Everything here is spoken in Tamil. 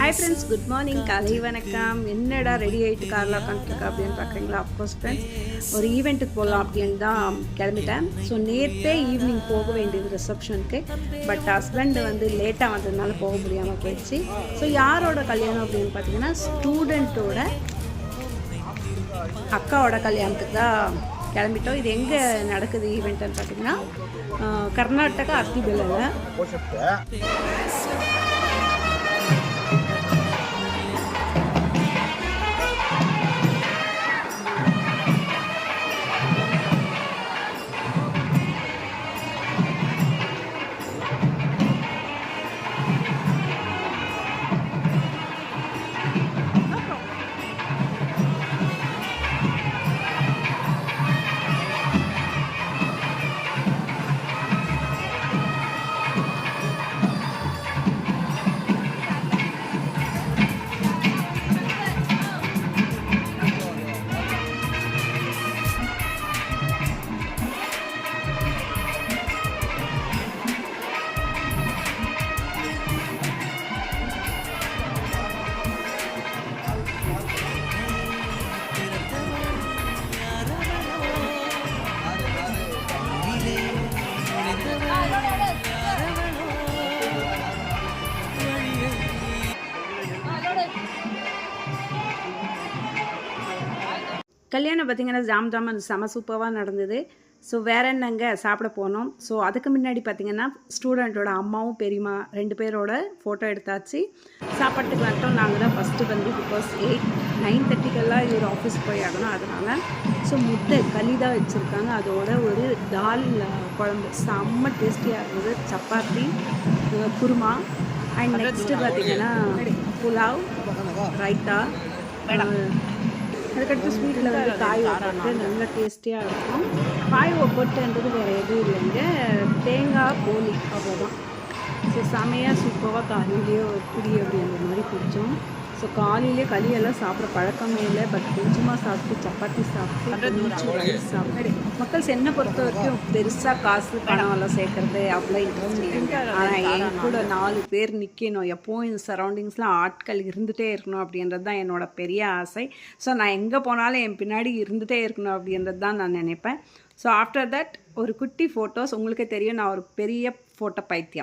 Hi friends, good morning. காலை வணக்கம். என்னடா ரெடி ஆகிட்டு காரில் உட்காந்துருக்கா அப்படின்னு பார்க்குறீங்களா? அஃப்கோர்ஸ் ஃப்ரெண்ட்ஸ், ஒரு ஈவெண்ட்டுக்கு போகலாம் அப்படின்னு தான் கிளம்பிட்டேன். ஸோ நேற்றே ஈவினிங் போக வேண்டியது ரிசப்ஷனுக்கு. பட் ஹஸ்பண்ட் வந்து லேட்டாக வந்ததுனால போக முடியாமல் போயிடுச்சு. ஸோ யாரோட கல்யாணம் அப்படின்னு பார்த்தீங்கன்னா, ஸ்டூடெண்ட்டோட அக்காவோட கல்யாணத்துக்கு தான் கிளம்பிட்டோம். இது எங்கே நடக்குது ஈவெண்ட்டுன்னு பார்த்தீங்கன்னா, கர்நாடகா அத்திபெல்லில். கல்யாணம் பார்த்திங்கன்னா ஜாம் செம சூப்பராக நடந்தது. ஸோ வேறு என்னங்க சாப்பிட போனோம். ஸோ அதுக்கு முன்னாடி பார்த்திங்கன்னா ஸ்டூடெண்ட்டோட அம்மாவும் பெரியம்மா 2 பேரோட ஃபோட்டோ எடுத்தாச்சு. சாப்பாட்டுக்கு வந்துட்டோம். நாங்கள் தான் ஃபஸ்ட்டு வந்து பிகாஸ் 9:30க்கெல்லாம் இவர் ஆஃபீஸ் போய் ஆகணும். அதனால் ஸோ முட்டை களி தான் வச்சுருக்காங்க. அதோட ஒரு தால் குழம்பு செம்ம டேஸ்டியாக இருந்தது. சப்பாத்தி, குருமா அண்ட் நெக்ஸ்ட்டு பார்த்திங்கன்னா புலாவ், ரைத்தா, அதுக்கடுத்து ஸ்வீட்டில் வந்து காய் ஒப்பட்டு நல்லா டேஸ்டியாக இருக்கும். காய் ஒப்பட்டுன்றது வேறு எதுவும் இல்லைங்க, தேங்காய் போலி அவ்வளோதான். ஸோ செமையாக சூப்பராக காலையிலேயே குடி அப்படின்ற மாதிரி குடித்தோம். ஸோ காலையிலே களியெல்லாம் சாப்பிட்ற பழக்கமே இல்லை. பட் கொஞ்சமாக சாப்பிட்டு சப்பாத்தி சாப்பிட்டு ரைஸ் சாப்பிட்டு மக்கள் என்னை பொறுத்த வரைக்கும் பெருசாக காசு பணம் எல்லாம் சேர்க்குறது அவ்வளோ இன்ட்ரெஸ்ட் இல்லைங்க. ஆனால் என் கூட 4 பேர் நிற்கணும், எப்போவும் இந்த சரௌண்டிங்ஸ்லாம் ஆட்கள் இருந்துகிட்டே இருக்கணும் அப்படின்றது தான் என்னோட பெரிய ஆசை. ஸோ நான் எங்கே போனாலும் என் பின்னாடி இருந்துகிட்டே இருக்கணும் அப்படின்றது தான் நான் நினைப்பேன். ஸோ ஆஃப்டர் தட் ஒரு குட்டி ஃபோட்டோஸ். உங்களுக்கே தெரியும் நான் ஒரு பெரிய ஃபோட்டோ பைத்தியம்.